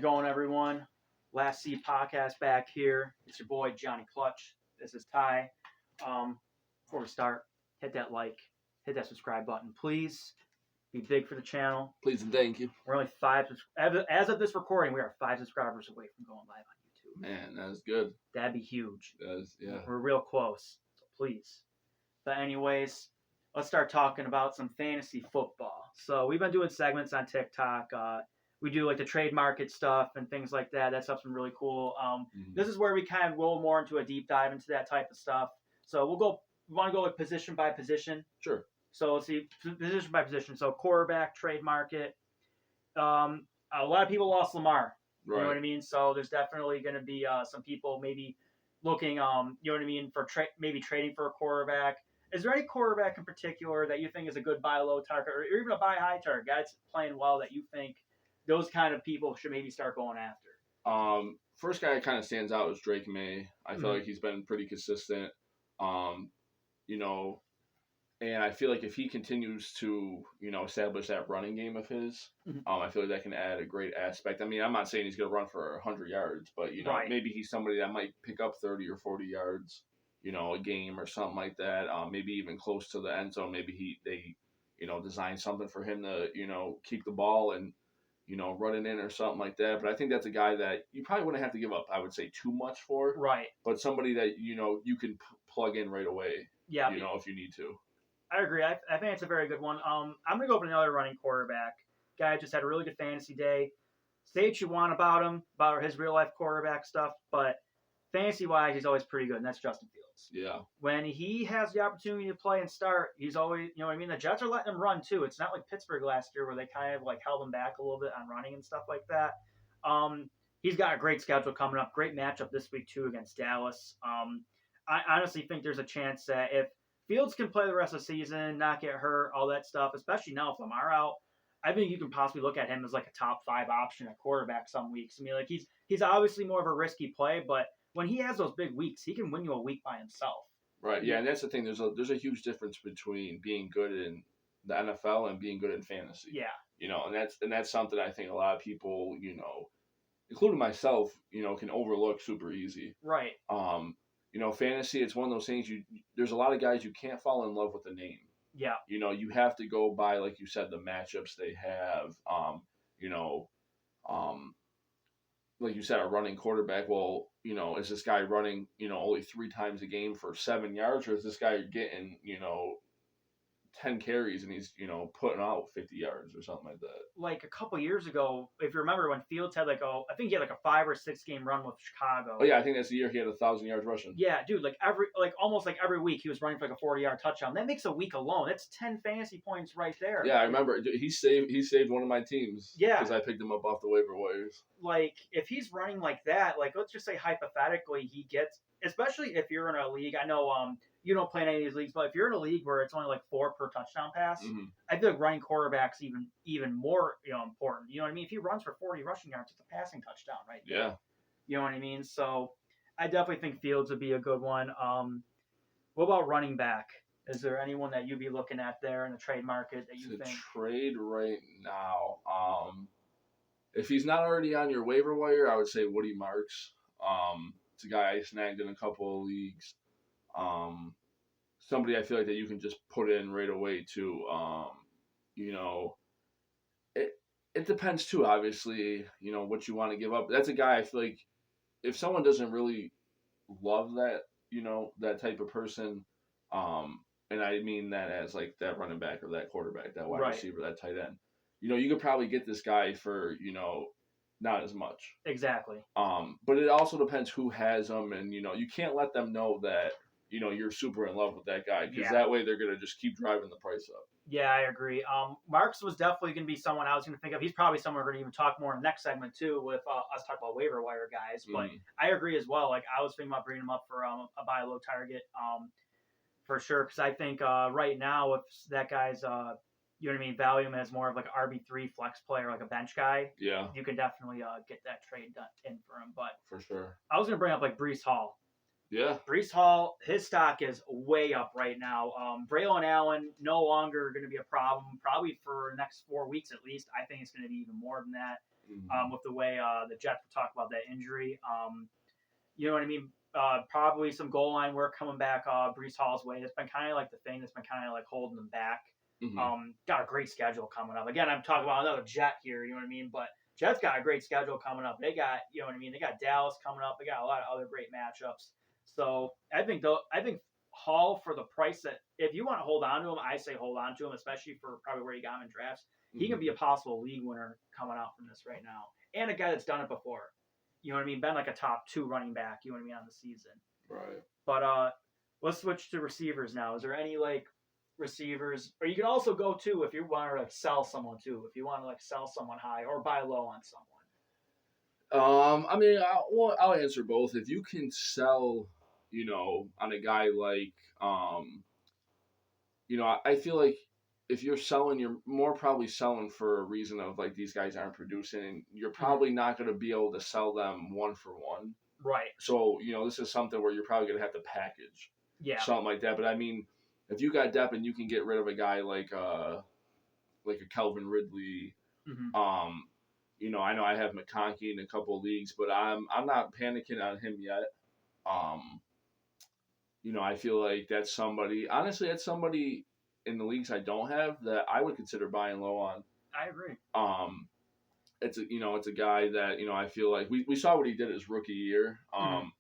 it going, everyone? Last C podcast back here. It's your boy Johnny Clutch. This is Ty. Before we start, hit that like, hit that subscribe button, please. Be big for the channel. Please and thank you. We're only as of this recording, we are 5 subscribers away from going live on YouTube. Man, that is good. That'd be huge. Yeah. We're real close, so please. But anyways, let's start talking about some fantasy football. So we've been doing segments on TikTok. We do like the trade market stuff and things like that. That stuff's been really cool. This is where we kind of roll more into a deep dive into that type of stuff. So we want to go like position by position. Sure. So let's see, position by position. So quarterback, trade market. A lot of people lost Lamar. Right. You know what I mean? So there's definitely going to be some people maybe looking, you know what I mean, for maybe trading for a quarterback. Is there any quarterback in particular that you think is a good buy low target or even a buy high target, guy that's playing well that you think those kind of people should maybe start going after? First guy that kind of stands out is Drake May. I feel like he's been pretty consistent. You know, and I feel like if he continues to, you know, establish that running game of his, I feel like that can add a great aspect. I mean, I'm not saying he's going to run for 100 yards, but, you know, maybe he's somebody that might pick up 30 or 40 yards, you know, a game or something like that. Maybe even close to the end zone. Maybe they, you know, design something for him to, you know, keep the ball and, you know, running in or something like that. But I think that's a guy that you probably wouldn't have to give up, I would say, too much for. Right. But somebody that, you know, you can plug in right away, you know, if you need to. I agree. I think it's a very good one. I'm going to go for another running quarterback. Guy just had a really good fantasy day. Say what you want about him, about his real-life quarterback stuff, but fantasy-wise, he's always pretty good, and that's Justin Fields. Yeah. When he has the opportunity to play and start, he's always, you know what I mean? The Jets are letting him run, too. It's not like Pittsburgh last year where they kind of, like, held him back a little bit on running and stuff like that. He's got a great schedule coming up. Great matchup this week, too, against Dallas. I honestly think there's a chance that if Fields can play the rest of the season, not get hurt, all that stuff, especially now with Lamar out, I think you can possibly look at him as like a top 5 option at quarterback some weeks. I mean, like he's obviously more of a risky play, but when he has those big weeks, he can win you a week by himself. Right. Yeah, and that's the thing. There's a huge difference between being good in the NFL and being good in fantasy. Yeah. You know, and that's something I think a lot of people, you know, including myself, you know, can overlook super easy. Right. You know, fantasy, it's one of those things there's a lot of guys you can't fall in love with the name. Yeah. You know, you have to go by, like you said, the matchups they have. You know, like you said, a running quarterback. Well, you know, is this guy running, you know, only 3 times a game for 7 yards, or is this guy getting, you know, 10 carries and he's, you know, putting out 50 yards or something like that? Like a couple years ago, if you remember when Fields had I think he had like a 5 or 6 game run with Chicago. Oh yeah, I think that's the year he had 1,000 yards rushing. Yeah, dude, almost every week he was running for like a 40-yard touchdown. That makes a week alone. That's 10 fantasy points right there. Yeah, I remember he saved one of my teams. Yeah, because I picked him up off the waiver wires. Like if he's running like that, like let's just say hypothetically he gets, especially if you're in a league. I know you don't play in any of these leagues, but if you're in a league where it's only like 4 per touchdown pass, I feel like running quarterback's even more, you know, important. You know what I mean? If he runs for 40 rushing yards, it's a passing touchdown, right? Yeah. You know what I mean? So I definitely think Fields would be a good one. What about running back? Is there anyone that you'd be looking at there in the trade market that you think? Trade right now. If he's not already on your waiver wire, I would say Woody Marks. It's a guy I snagged in a couple of leagues. Somebody I feel like that you can just put in right away too. You know, it depends too, obviously, you know, what you want to give up. That's a guy I feel like if someone doesn't really love that, you know, that type of person, and I mean that as like that running back or that quarterback, that wide receiver, that tight end, you know, you could probably get this guy for, you know, not as much. Exactly. But it also depends who has them, and, you know, you can't let them know that, you know, you're super in love with that guy, because that way they're going to just keep driving the price up. Yeah, I agree. Marks was definitely going to be someone I was going to think of. He's probably someone we're going to even talk more in the next segment, too, with us talking about waiver wire guys. But I agree as well. Like, I was thinking about bringing him up for a buy low target for sure, because I think right now, if that guy's, you know what I mean, value him as more of like an RB3 flex player, like a bench guy, you can definitely get that trade done in for him. But for sure. I was going to bring up like Breece Hall. Yeah. Breece Hall, his stock is way up right now. Braylon Allen, no longer going to be a problem, probably for the next 4 weeks at least. I think it's going to be even more than that. with the way the Jets talk about that injury. You know what I mean? Probably some goal line work coming back Brees Hall's way. That's been kind of like the thing that's been kind of like holding them back. Got a great schedule coming up. Again, I'm talking about another Jet here, you know what I mean? But Jets got a great schedule coming up. They got, you know what I mean? They got Dallas coming up. They got a lot of other great matchups. So I think Hall, for the price that, if you want to hold on to him, I say hold on to him, especially for probably where you got him in drafts. He can be a possible league winner coming out from this right now, and a guy that's done it before. You know what I mean? Been like a top 2 running back, you know what I mean, on the season. Right. But let's switch to receivers now. Is there any like receivers, or you can also go too if you want to like sell someone too, if you want to like sell someone high or buy low on someone. I mean, I'll answer both. If you can sell, on a guy like, I feel like if you're selling, you're more probably selling for a reason of like these guys aren't producing. You're probably not going to be able to sell them 1 for 1. Right. So, this is something where you're probably going to have to package something like that. But I mean, if you got depth and you can get rid of a guy like a Calvin Ridley, I know I have McConkey in a couple of leagues, but I'm not panicking on him yet. I feel like that's somebody in the leagues I don't have that I would consider buying low on. I agree. It's a guy that, I feel like we saw what he did his rookie year. And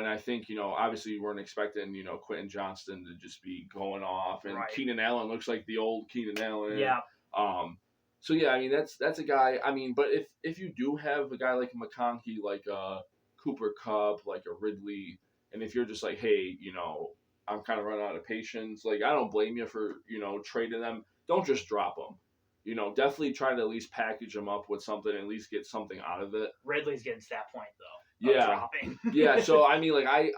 I think, obviously you weren't expecting, Quentin Johnston to just be going off, and Keenan Allen looks like the old Keenan Allen. Yeah. So yeah, I mean that's a guy. I mean, but if you do have a guy like McConkey, like a Cooper Kupp, like a Ridley, and if you're just like, hey, I'm kind of running out of patience, like I don't blame you for trading them. Don't just drop them. Definitely try to at least package them up with something, at least get something out of it. Ridley's getting to that point though. Yeah. Dropping. Yeah. So I mean, like I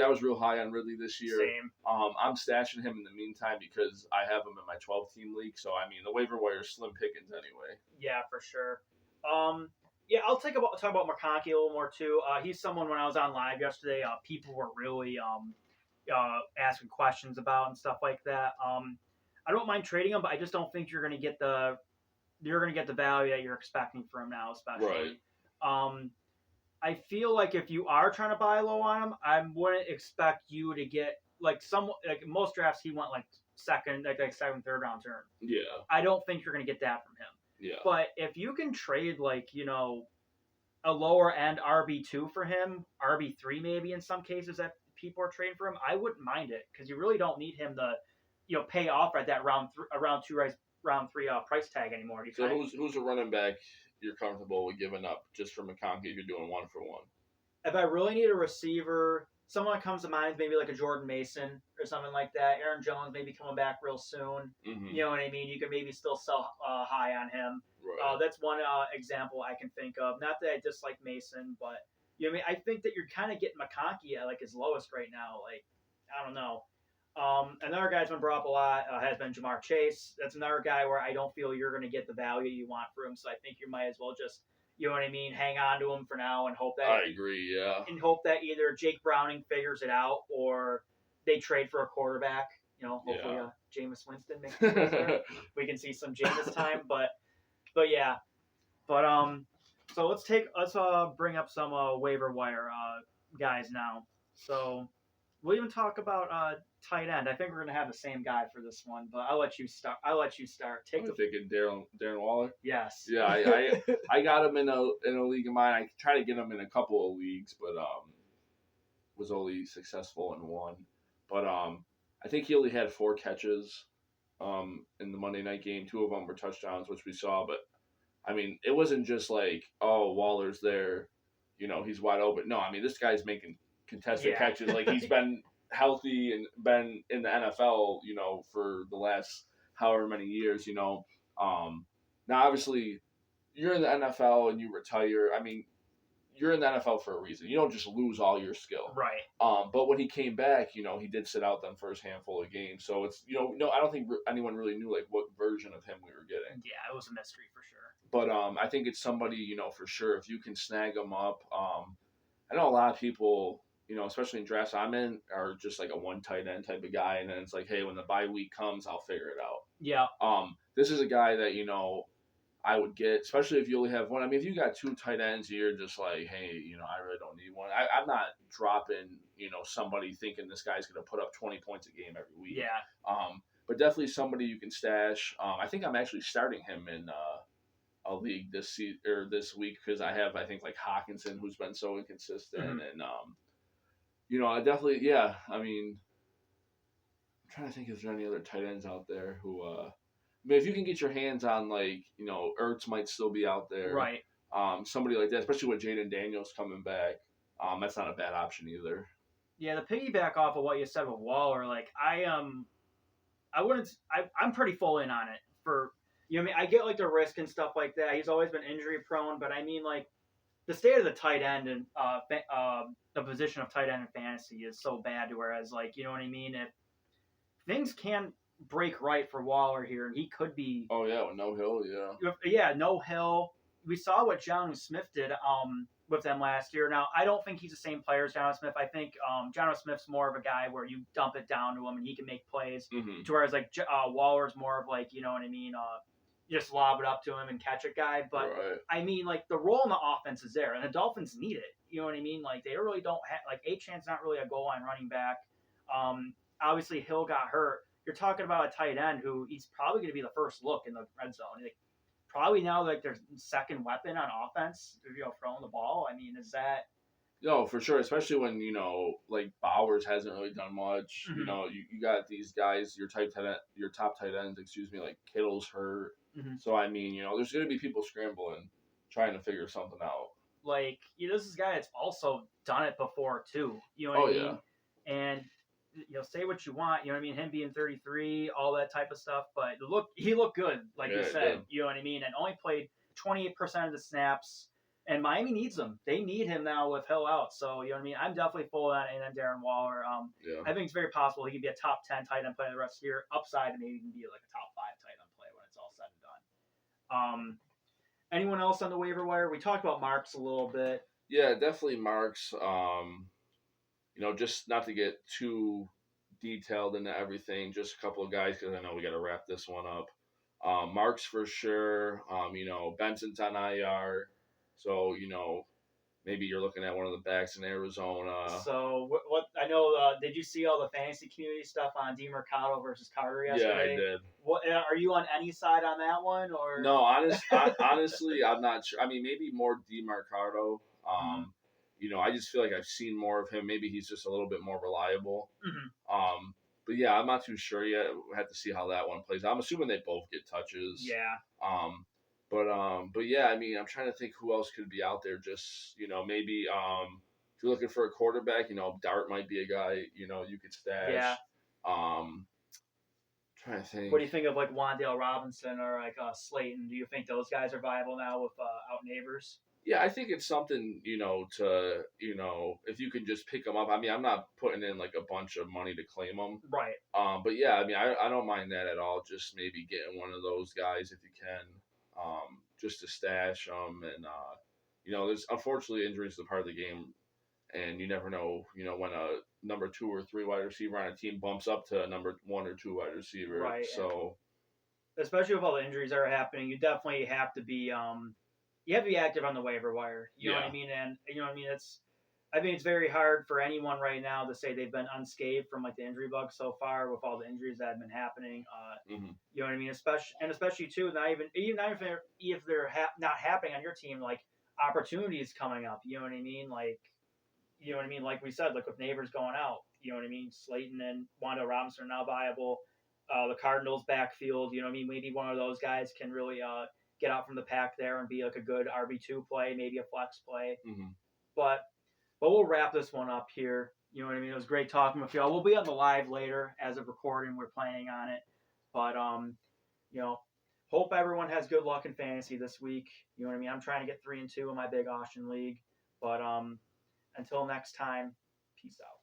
was real high on Ridley this year. Same. I'm stashing him in the meantime because I have him in my 12-team league. So I mean, the waiver wire is slim pickings anyway. Yeah, for sure. Yeah, I'll talk about McConkey a little more too. He's someone, when I was on live yesterday, people were really asking questions about and stuff like that. I don't mind trading him, but I just don't think you're going to get the value that you're expecting for him now, especially. Right. I feel like if you are trying to buy low on him, I wouldn't expect you to get like most drafts he went like second, third round turn. Yeah. I don't think you're going to get that from him. Yeah. But if you can trade like, a lower end RB2 for him, RB3 maybe in some cases that people are trading for him, I wouldn't mind it, because you really don't need him to, pay off at that round 2, round 3 price tag anymore. So who's a running back you're comfortable with giving up just for McConkey if you're doing 1 for 1? If I really need a receiver, someone that comes to mind is maybe like a Jordan Mason or something like that. Aaron Jones maybe coming back real soon. Mm-hmm. You know what I mean? You could maybe still sell high on him. Right. That's one example I can think of. Not that I dislike Mason, but I think that you're kind of getting McConkey at like his lowest right now. Like, I don't know. Another guy's been brought up a lot has been Jamar Chase. That's another guy where I don't feel you're going to get the value you want for him. So I think you might as well just, you know what I mean, hang on to him for now and hope that. I agree, yeah. And hope that either Jake Browning figures it out or they trade for a quarterback. Hopefully Jameis Winston makes it there. We can see some Jameis time, but yeah. But so let's bring up some waiver wire guys now. So we'll even talk about tight end. I think we're gonna have the same guy for this one, but I'll let you start. I'm thinking Darren Waller. Yes. Yeah, I got him in a league of mine. I tried to get him in a couple of leagues, but was only successful in one. But I think he only had 4 catches in the Monday night game. 2 of them were touchdowns, which we saw. But I mean, it wasn't just like, oh, Waller's there, he's wide open. No, I mean, this guy's making contested catches. Like, he's been healthy and been in the NFL, for the last however many years, Now, obviously, you're in the NFL and you retire. I mean, you're in the NFL for a reason. You don't just lose all your skill. Right. But when he came back, he did sit out them first handful of games. So it's, no, I don't think anyone really knew, like, what version of him we were getting. Yeah, it was a mystery for sure. But I think it's somebody, for sure, if you can snag him up. I know a lot of people, especially in drafts I'm in, are just like a one tight end type of guy. And then it's like, hey, when the bye week comes, I'll figure it out. Yeah. This is a guy that, I would get, especially if you only have one. I mean, if you got two tight ends, you're just like, hey, I really don't need one. I'm not dropping, somebody thinking this guy's going to put up 20 points a game every week. Yeah. But definitely somebody you can stash. I think I'm actually starting him in a league this week because I think like Hawkinson, who's been so inconsistent, and I definitely, yeah. I mean, I'm trying to think if there's any other tight ends out there who. I mean, if you can get your hands on Ertz might still be out there, Right. Somebody like that, especially with Jaden Daniels coming back, that's not a bad option either. Yeah, the piggyback off of what you said with Waller, like I'm pretty full in on it for I mean I get like the risk and stuff like that. He's always been injury prone, but I mean like the state of the tight end and the position of tight end in fantasy is so bad. Whereas like you know what I mean, if things can break right for Waller here, and he could be. Oh yeah, with no Hill, yeah. Yeah, no Hill. We saw what John Smith did with them last year. Now, I don't think he's the same player as John Smith. I think John Smith's more of a guy where you dump it down to him and he can make plays. Mm-hmm. To whereas like Waller's more of like, you know what I mean, just lob it up to him and catch it guy. But right. I mean, like the role in the offense is there, and the Dolphins need it. You know what I mean? Like they really don't have like Achane's not really a goal line running back. Obviously Hill got hurt. You're talking about a tight end who he's probably going to be the first look in the red zone. Like, probably now like their second weapon on offense, throwing the ball. I mean, is that? No, for sure. Especially when like Bowers hasn't really done much. Mm-hmm. You got these top tight ends. Excuse me, like Kittle's hurt. Mm-hmm. So I mean, there's going to be people scrambling, trying to figure something out. Like this is a guy that's also done it before too. You know what I mean? Yeah. And say what you want. You know what I mean? Him being 33, all that type of stuff. But he looked good, like you said. You know what I mean? And only played 28% of the snaps. And Miami needs him. They need him now with Hill out. So, you know what I mean? I'm definitely full on Darren Waller. I think it's very possible he could be a top 10 tight end player the rest of the year. Upside, maybe even be like a top 5 tight end play when it's all said and done. Anyone else on the waiver wire? We talked about Marks a little bit. Yeah, definitely Marks. Just not to get too detailed into everything, just a couple of guys because I know we got to wrap this one up. Marks for sure. Benson's on IR, so maybe you're looking at one of the backs in Arizona. So what I know, did you see all the fantasy community stuff on DeMarcado versus Carter yesterday? Yeah, I did. What are you on any side on that one or? No, honestly, I'm not sure. I mean, maybe more DeMarcado. I just feel like I've seen more of him. Maybe he's just a little bit more reliable. Mm-hmm. But yeah, I'm not too sure yet. We'll have to see how that one plays. I'm assuming they both get touches. Yeah. But yeah, I mean, I'm trying to think who else could be out there. Just maybe if you're looking for a quarterback, Dart might be a guy you could stash. Yeah. Trying to think. What do you think of like Wan'Dale Robinson or like Slayton? Do you think those guys are viable now with out neighbors? Yeah, I think it's something, if you can just pick them up. I mean, I'm not putting in like a bunch of money to claim them. Right. But yeah, I mean, I don't mind that at all. Just maybe getting one of those guys if you can, just to stash them. And, there's unfortunately injuries are part of the game. And you never know, when a number 2 or 3 wide receiver on a team bumps up to a number 1 or 2 wide receiver. Right. So, especially with all the injuries that are happening, you definitely have to be you have to be active on the waiver wire. You know what I mean? And you know what I mean? I think it's very hard for anyone right now to say they've been unscathed from like the injury bug so far with all the injuries that have been happening. You know what I mean? Especially too, not even if they're not happening on your team, like opportunities coming up. You know what I mean? Like, you know what I mean? Like we said, like with Neighbors going out, you know what I mean? Slayton and Wan'Dale Robinson are now viable. The Cardinals backfield, you know what I mean? Maybe one of those guys can really get out from the pack there and be like a good RB2 play, maybe a flex play. But we'll wrap this one up here. You know what I mean? It was great talking with y'all. We'll be on the live later as of recording. We're planning on it. But, hope everyone has good luck in fantasy this week. You know what I mean? I'm trying to get 3-2 in my big auction league. But until next time, peace out.